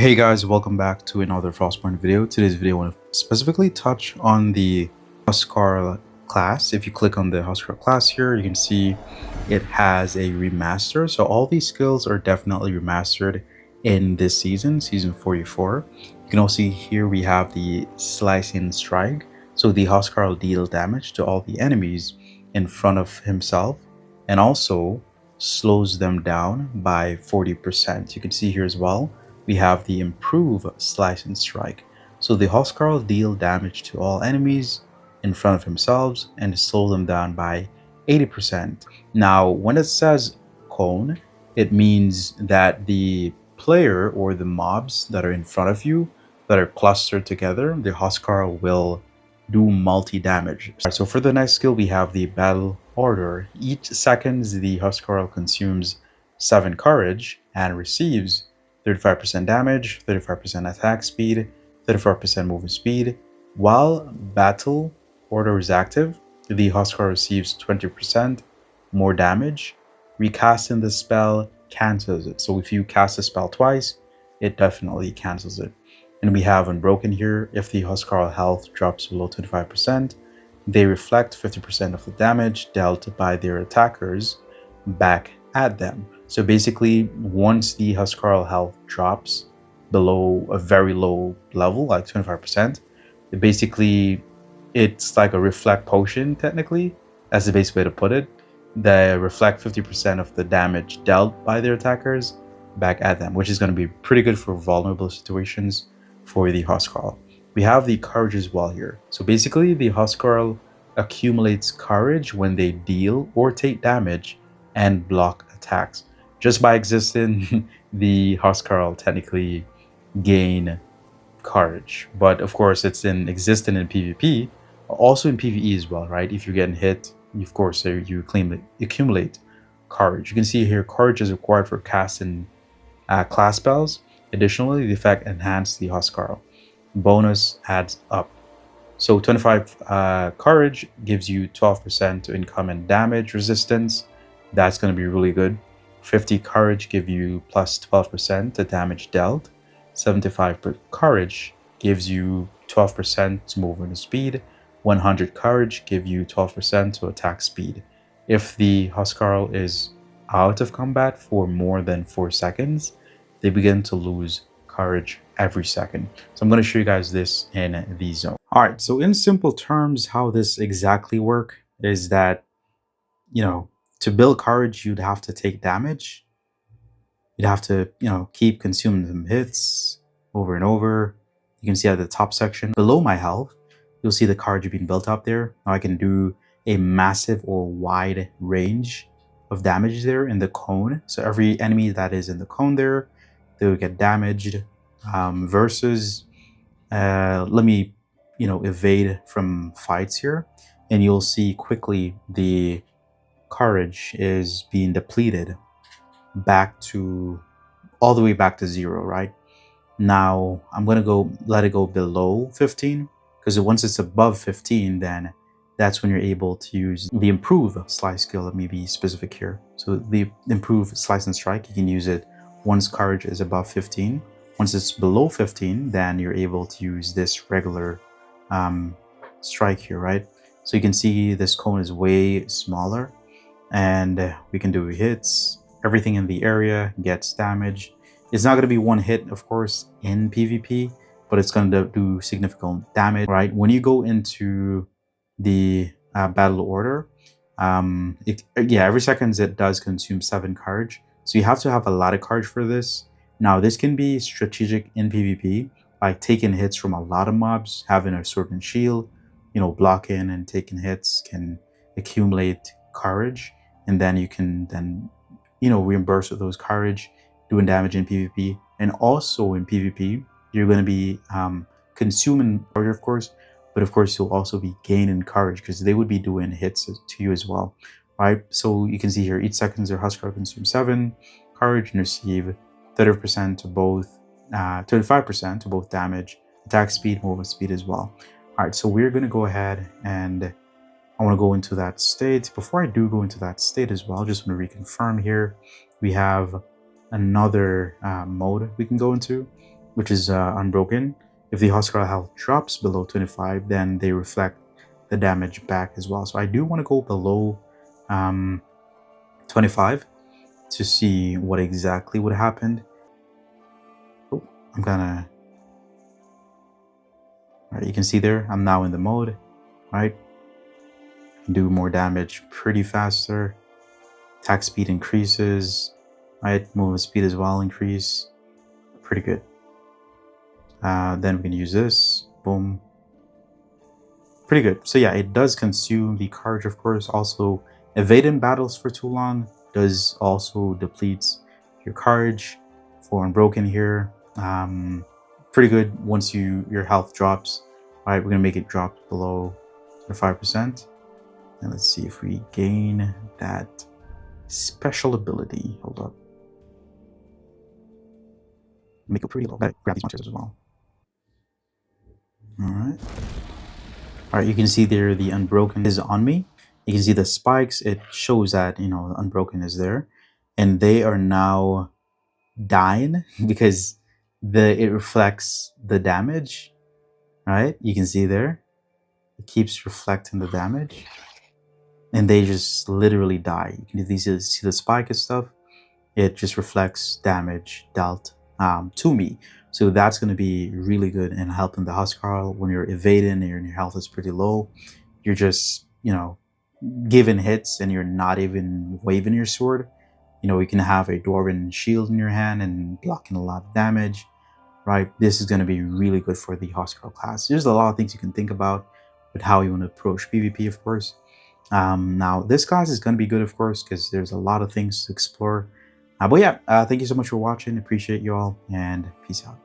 Hey guys, welcome back to another Frostpoint video. Today's video I want to specifically touch on the HUSCARL class. If you click on the HUSCARL class here, you can see it has a remaster. So all these skills are definitely remastered in this season 44. You can also see here we have the slicing strike. So the HUSCARL deal damage to all the enemies in front of himself and also slows them down by 40%. You can see here as well we have the improve slice and strike. So the HUSCARL deal damage to all enemies in front of themselves and slow them down by 80%. Now, when it says cone, it means that the player or the mobs that are in front of you that are clustered together, the HUSCARL will do multi-damage. So for the next skill, we have the battle order. Each second, the HUSCARL consumes 7 courage and receives 35% damage, 35% attack speed, 34% movement speed. While battle order is active, the HUSCARL receives 20% more damage. Recasting the spell cancels it. So if you cast a spell twice, it definitely cancels it. And we have Unbroken here. If the HUSCARL health drops below 25%, they reflect 50% of the damage dealt by their attackers back at them. So basically, once the HUSCARL health drops below a very low level, like 25%, it's like a reflect potion, technically. That's the best way to put it. They reflect 50% of the damage dealt by their attackers back at them, which is going to be pretty good for vulnerable situations for the HUSCARL. We have the courage as well here. So basically, the HUSCARL accumulates courage when they deal or take damage and block attacks. Just by existing, the HUSCARL technically gain courage. But of course, it's existing in PvP, also in PvE as well, right? If you're getting hit, of course, you accumulate courage. You can see here, courage is required for casting class spells. Additionally, the effect enhances the HUSCARL. Bonus adds up. So 25 courage gives you 12% to incoming damage resistance. That's going to be really good. 50 courage give you plus 12% to damage dealt. 75 courage gives you 12% to movement speed. 100 courage give you 12% to attack speed. If the HUSCARL is out of combat for more than 4 seconds, they begin to lose courage every second. So I'm going to show you guys this in the zone. All right, so in simple terms, how this exactly works is that, to build courage, you'd have to take damage. You'd have to, keep consuming some hits over and over. You can see at the top section below my health, you'll see the courage being built up there. Now I can do a massive or wide range of damage there in the cone. So every enemy that is in the cone there, they will get damaged. Versus, let me, evade from fights here, and you'll see quickly the courage is being depleted all the way back to 0, right? Now I'm gonna let it go below 15, because once it's above 15, then that's when you're able to use the improve slice skill. Let me be specific here. So the improve slice and strike, you can use it once courage is above 15. Once it's below 15, then you're able to use this regular strike here, right? So you can see this cone is way smaller, and we can do hits. Everything in the area gets damage. It's not going to be one hit, of course, in PvP, but it's going to do significant damage, right? When you go into the battle order, every second it does consume 7 courage. So you have to have a lot of courage for this. Now, this can be strategic in PvP, like taking hits from a lot of mobs, having a certain shield, blocking and taking hits can accumulate courage, and then you can reimburse with those courage, doing damage in PvP. And also in PvP, you're going to be consuming courage, of course, but of course you'll also be gaining courage because they would be doing hits to you as well, right? So you can see here, each second their HUSCARL consumes 7 courage and receive 30% to both, 35% to both damage, attack speed, movement speed as well. All right, so we're going to go ahead and I want to go into that state. Before I do go into that state as well, I just want to reconfirm here. We have another mode we can go into. which is Unbroken. If the HUSCARL health drops below 25, then they reflect the damage back as well. So I do want to go below 25 to see what exactly would happen. Oh, I'm gonna. Right, you can see there, I'm now in the mode, right? Do more damage pretty faster. Attack speed increases, right? Movement speed as well increase. Pretty good. Then we can use this. Boom. Pretty good. So yeah, it does consume the courage, of course. Also, evading battles for too long does also depletes your courage. For Unbroken here, pretty good once your health drops. All right, we're gonna make it drop below 5%. And let's see if we gain that special ability. Hold up. Make it pretty low. Better grab these monsters as well. All right. All right, you can see there the Unbroken is on me. You can see the spikes. It shows that, you know, Unbroken is there. And they are now dying because it reflects the damage. Right? You can see there. It keeps reflecting the damage. And they just literally die. You can see the spike and stuff. It just reflects damage dealt to me. So that's going to be really good in helping the HUSCARL when you're evading and your health is pretty low. You're just, you know, giving hits and you're not even waving your sword. You know, you can have a Dwarven shield in your hand and blocking a lot of damage, right? This is going to be really good for the HUSCARL class. There's a lot of things you can think about with how you want to approach PvP, of course. Now, this class is going to be good, of course, because there's a lot of things to explore. But yeah, thank you so much for watching. Appreciate you all, and peace out.